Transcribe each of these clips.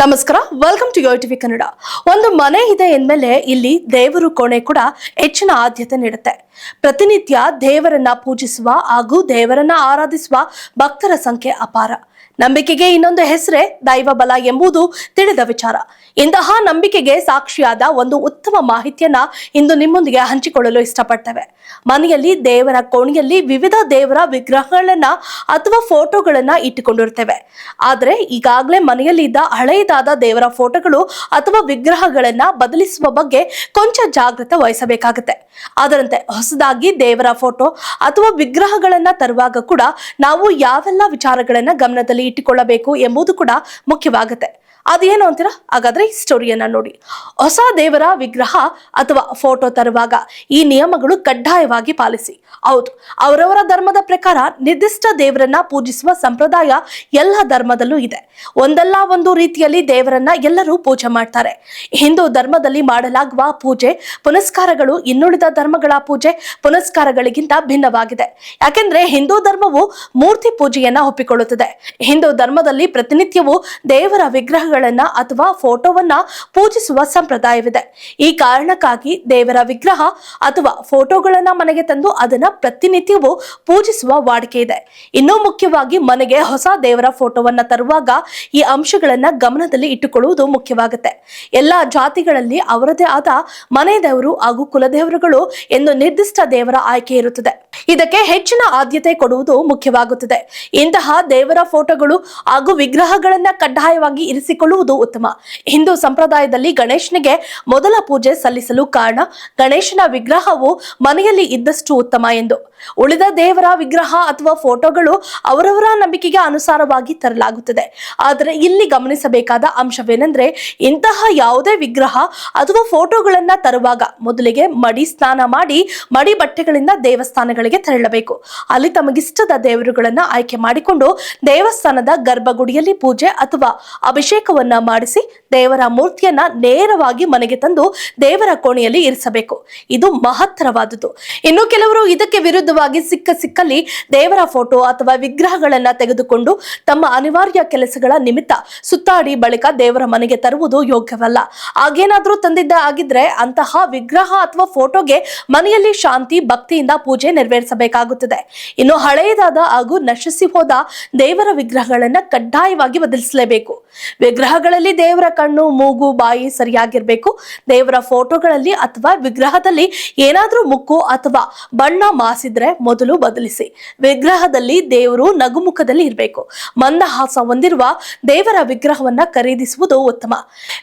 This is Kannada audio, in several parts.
ನಮಸ್ಕಾರ, ವೆಲ್ಕಮ್ ಟು ಯೋಟಿವಿ ಕನ್ನಡ. ಒಂದು ಮನೆ ಇದೆ ಎಂದ್ಮೇಲೆ ಇಲ್ಲಿ ದೇವರು ಕೋಣೆ ಕೂಡ ಹೆಚ್ಚಿನ ಆದ್ಯತೆ ನೀಡುತ್ತೆ. ಪ್ರತಿನಿತ್ಯ ದೇವರನ್ನ ಪೂಜಿಸುವ ಹಾಗೂ ದೇವರನ್ನ ಆರಾಧಿಸುವ ಭಕ್ತರ ಸಂಖ್ಯೆ ಅಪಾರ. ನಂಬಿಕೆಗೆ ಇನ್ನೊಂದು ಹೆಸರೇ ದೈವ ಬಲ ಎಂಬುದು ತಿಳಿದ ವಿಚಾರ. ಇಂತಹ ನಂಬಿಕೆಗೆ ಸಾಕ್ಷಿಯಾದ ಒಂದು ಉತ್ತಮ ಮಾಹಿತಿಯನ್ನ ಇಂದು ನಿಮ್ಮೊಂದಿಗೆ ಹಂಚಿಕೊಳ್ಳಲು ಇಷ್ಟಪಡ್ತೇವೆ. ಮನೆಯಲ್ಲಿ ದೇವರ ಕೋಣೆಯಲ್ಲಿ ವಿವಿಧ ದೇವರ ವಿಗ್ರಹಗಳನ್ನ ಅಥವಾ ಫೋಟೋಗಳನ್ನ ಇಟ್ಟುಕೊಂಡಿರ್ತೇವೆ. ಆದ್ರೆ ಈಗಾಗಲೇ ಮನೆಯಲ್ಲಿ ಇದ್ದ ಹಳೆಯದಾದ ದೇವರ ಫೋಟೋಗಳು ಅಥವಾ ವಿಗ್ರಹಗಳನ್ನ ಬದಲಿಸುವ ಬಗ್ಗೆ ಕೊಂಚ ಜಾಗೃತೆ ವಹಿಸಬೇಕಾಗುತ್ತೆ. ಅದರಂತೆ ಹೊಸದಾಗಿ ದೇವರ ಫೋಟೋ ಅಥವಾ ವಿಗ್ರಹಗಳನ್ನ ತರುವಾಗ ಕೂಡ ನಾವು ಯಾವೆಲ್ಲ ವಿಚಾರಗಳನ್ನ ಗಮನದಲ್ಲಿ ಇಟ್ಟುಕೊಳ್ಳಬೇಕು ಎಂಬುದು ಕೂಡ ಮುಖ್ಯವಾಗುತ್ತೆ. ಅದೇನು ಅಂತೀರಾ? ಹಾಗಾದ್ರೆ ಈ ಸ್ಟೋರಿಯನ್ನ ನೋಡಿ. ಹೊಸ ದೇವರ ವಿಗ್ರಹ ಅಥವಾ ಫೋಟೋ ತರುವಾಗ ಈ ನಿಯಮಗಳು ಕಡ್ಡಾಯವಾಗಿ ಪಾಲಿಸಿ. ಹೌದು, ಅವರವರ ಧರ್ಮದ ಪ್ರಕಾರ ನಿರ್ದಿಷ್ಟ ದೇವರನ್ನ ಪೂಜಿಸುವ ಸಂಪ್ರದಾಯ ಎಲ್ಲ ಧರ್ಮದಲ್ಲೂ ಇದೆ. ಒಂದಲ್ಲ ಒಂದು ರೀತಿಯಲ್ಲಿ ದೇವರನ್ನ ಎಲ್ಲರೂ ಪೂಜೆ ಮಾಡ್ತಾರೆ. ಹಿಂದೂ ಧರ್ಮದಲ್ಲಿ ಮಾಡಲಾಗುವ ಪೂಜೆ ಪುನಸ್ಕಾರಗಳು ಇನ್ನುಳಿದ ಧರ್ಮಗಳ ಪೂಜೆ ಪುನಸ್ಕಾರಗಳಿಗಿಂತ ಭಿನ್ನವಾಗಿದೆ. ಯಾಕೆಂದ್ರೆ ಹಿಂದೂ ಧರ್ಮವು ಮೂರ್ತಿ ಪೂಜೆಯನ್ನ ಒಪ್ಪಿಕೊಳ್ಳುತ್ತದೆ. ಹಿಂದೂ ಧರ್ಮದಲ್ಲಿ ಪ್ರತಿನಿತ್ಯವೂ ದೇವರ ವಿಗ್ರಹಗಳನ್ನ ಅಥವಾ ಫೋಟೋವನ್ನ ಪೂಜಿಸುವ ಸಂಪ್ರದಾಯವಿದೆ. ಈ ಕಾರಣಕ್ಕಾಗಿ ದೇವರ ವಿಗ್ರಹ ಅಥವಾ ಫೋಟೋಗಳನ್ನ ಮನೆಗೆ ತಂದು ಅದನ್ನ ಪ್ರತಿನಿತ್ಯವೂ ಪೂಜಿಸುವ ವಾಡಿಕೆ ಇದೆ. ಇನ್ನೂ ಮುಖ್ಯವಾಗಿ ಮನೆಗೆ ಹೊಸ ದೇವರ ಫೋಟೋವನ್ನ ತರುವಾಗ ಈ ಅಂಶಗಳನ್ನ ಗಮನದಲ್ಲಿ ಇಟ್ಟುಕೊಳ್ಳುವುದು ಮುಖ್ಯವಾಗುತ್ತೆ. ಎಲ್ಲಾ ಜಾತಿಗಳಲ್ಲಿ ಅವರದೇ ಆದ ಮನೆ ದೇವರು ಹಾಗೂ ಕುಲದೇವರುಗಳು ಎಂದು ನಿರ್ದಿಷ್ಟ ದೇವರ ಆಯ್ಕೆ ಇರುತ್ತದೆ. ಇದಕ್ಕೆ ಹೆಚ್ಚಿನ ಆದ್ಯತೆ ಕೊಡುವುದು ಮುಖ್ಯವಾಗುತ್ತದೆ. ಇಂತಹ ದೇವರ ಫೋಟೋಗಳು ಹಾಗೂ ವಿಗ್ರಹಗಳನ್ನ ಕಡ್ಡಾಯವಾಗಿ ಇರಿಸಿಕೊಳ್ಳುವುದು ಉತ್ತಮ. ಹಿಂದೂ ಸಂಪ್ರದಾಯದಲ್ಲಿ ಗಣೇಶನಿಗೆ ಮೊದಲ ಪೂಜೆ ಸಲ್ಲಿಸಲು ಕಾರಣ ಗಣೇಶನ ವಿಗ್ರಹವು ಮನೆಯಲ್ಲಿ ಇದ್ದಷ್ಟು ಉತ್ತಮ ಎಂದು. ಉಳಿದ ದೇವರ ವಿಗ್ರಹ ಅಥವಾ ಫೋಟೋಗಳು ಅವರವರ ನಂಬಿಕೆಗೆ ಅನುಸಾರವಾಗಿ ತರಲಾಗುತ್ತದೆ. ಆದರೆ ಇಲ್ಲಿ ಗಮನಿಸಬೇಕಾದ ಅಂಶವೇನೆಂದ್ರೆ, ಇಂತಹ ಯಾವುದೇ ವಿಗ್ರಹ ಅಥವಾ ಫೋಟೋಗಳನ್ನ ತರುವಾಗ ಮೊದಲಿಗೆ ಮಡಿ ಸ್ನಾನ ಮಾಡಿ ಮಡಿ ಬಟ್ಟೆಗಳಿಂದ ದೇವಸ್ಥಾನಗಳಿಗೆ ತೆರಳಬೇಕು. ಅಲ್ಲಿ ತಮಗಿಷ್ಟದ ದೇವರುಗಳನ್ನ ಆಯ್ಕೆ ಮಾಡಿಕೊಂಡು ದೇವಸ್ಥಾನದ ಗರ್ಭಗುಡಿಯಲ್ಲಿ ಪೂಜೆ ಅಥವಾ ಅಭಿಷೇಕವನ್ನ ಮಾಡಿಸಿ ದೇವರ ಮೂರ್ತಿಯನ್ನ ನೇರವಾಗಿ ಮನೆಗೆ ತಂದು ದೇವರ ಕೋಣೆಯಲ್ಲಿ ಇರಿಸಬೇಕು. ಇದು ಮಹತ್ತರವಾದುದು. ಇನ್ನು ಕೆಲವರು ಇದಕ್ಕೆ ವಿರುದ್ಧವಾಗಿ ಸಿಕ್ಕಲ್ಲಿ ದೇವರ ಫೋಟೋ ಅಥವಾ ವಿಗ್ರಹಗಳನ್ನ ತೆಗೆದುಕೊಂಡು ತಮ್ಮ ಅನಿವಾರ್ಯ ಕೆಲಸಗಳ ನಿಮಿತ್ತ ಸುತ್ತಾಡಿ ಬಳಿಕ ದೇವರ ಮನೆಗೆ ತರುವುದು ಯೋಗ್ಯವಲ್ಲ. ಹಾಗೇನಾದ್ರೂ ತಂದಿದ್ದ ಆಗಿದ್ರೆ ಅಂತಹ ವಿಗ್ರಹ ಅಥವಾ ಫೋಟೋಗೆ ಮನೆಯಲ್ಲಿ ಶಾಂತಿ ಭಕ್ತಿಯಿಂದ ಪೂಜೆ ನೆರವೇರಿಸಬೇಕಾಗುತ್ತದೆ. ಇನ್ನು ಹಳೆಯದಾದ ಹಾಗೂ ನಶಿಸಿ ಹೋದ ದೇವರ ವಿಗ್ರಹಗಳನ್ನ ಕಡ್ಡಾಯವಾಗಿ ಬದಲಿಸಲೇಬೇಕು. ವಿಗ್ರಹಗಳಲ್ಲಿ ದೇವರ ಕಣ್ಣು ಮೂಗು ಬಾಯಿ ಸರಿಯಾಗಿರ್ಬೇಕು. ದೇವರ ಫೋಟೋಗಳಲ್ಲಿ ಅಥವಾ ವಿಗ್ರಹದಲ್ಲಿ ಏನಾದ್ರೂ ಮುಕ್ಕು ಅಥವಾ ಬಣ್ಣ ಮಾಸಿದ್ರೆ ಮೊದಲು ಬದಲಿಸಿ. ವಿಗ್ರಹದಲ್ಲಿ ದೇವರು ನಗುಮುಖದಲ್ಲಿ ಇರಬೇಕು. ಮಂದಹಾಸ ಹೊಂದಿರುವ ದೇವರ ವಿಗ್ರಹವನ್ನ ಖರೀದಿಸುವುದು ಉತ್ತಮ.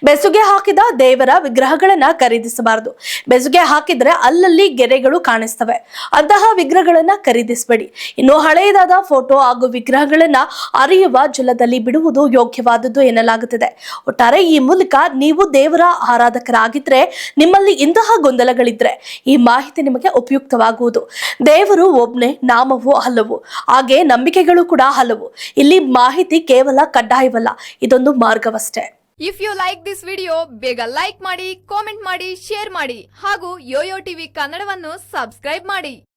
ಬೆಸುಗೆ ಹಾಕಿದ ದೇವರ ವಿಗ್ರಹಗಳನ್ನ ಖರೀದಿಸಬಾರದು. ಬೆಸುಗೆ ಹಾಕಿದ್ರೆ ಅಲ್ಲಲ್ಲಿ ಗೆರೆಗಳು ಕಾಣಿಸ್ತವೆ. ಅಂತಹ ವಿಗ್ರಹಗಳನ್ನ ಖರೀದಿಸಬೇಡಿ. ಇನ್ನು ಹಳೆಯದಾದ ಫೋಟೋ ಹಾಗೂ ವಿಗ್ರಹಗಳನ್ನ ಅರಿಯುವ ಜಲದಲ್ಲಿ ಬಿಡುವುದು ಯೋಗ್ಯವಾದದ್ದು ಎನ್ನಲಾಗುತ್ತದೆ. ಒಟ್ಟಾರೆ ಈ ಮೂಲಕ ನೀವು ದೇವರ ಆರಾಧಕರಾಗಿದ್ರೆ ನಿಮ್ಮಲ್ಲಿ ಇಂತಹ ಗೊಂದಲಗಳಿದ್ರೆ ಈ ಮಾಹಿತಿ ನಿಮಗೆ ಉಪಯುಕ್ತವಾಗುವುದು. ದೇವರು ಒಬ್ನೇ, ನಾಮವು ಹಲವು, ಹಾಗೆ ನಂಬಿಕೆಗಳು ಕೂಡ ಹಲವು. ಇಲ್ಲಿ ಮಾಹಿತಿ ಕೇವಲ ಕಡ್ಡಾಯವಲ್ಲ, ಇದೊಂದು ಮಾರ್ಗವಷ್ಟೇ. If you like this video ಬೇಗ ಲೈಕ್ ಮಾಡಿ, ಕಾಮೆಂಟ್ ಮಾಡಿ, ಶೇರ್ ಮಾಡಿ ಹಾಗೂ ಯೋಯೋ ಟಿವಿ ಕನ್ನಡವನ್ನು ಸಬ್ಸ್ಕ್ರೈಬ್ ಮಾಡಿ.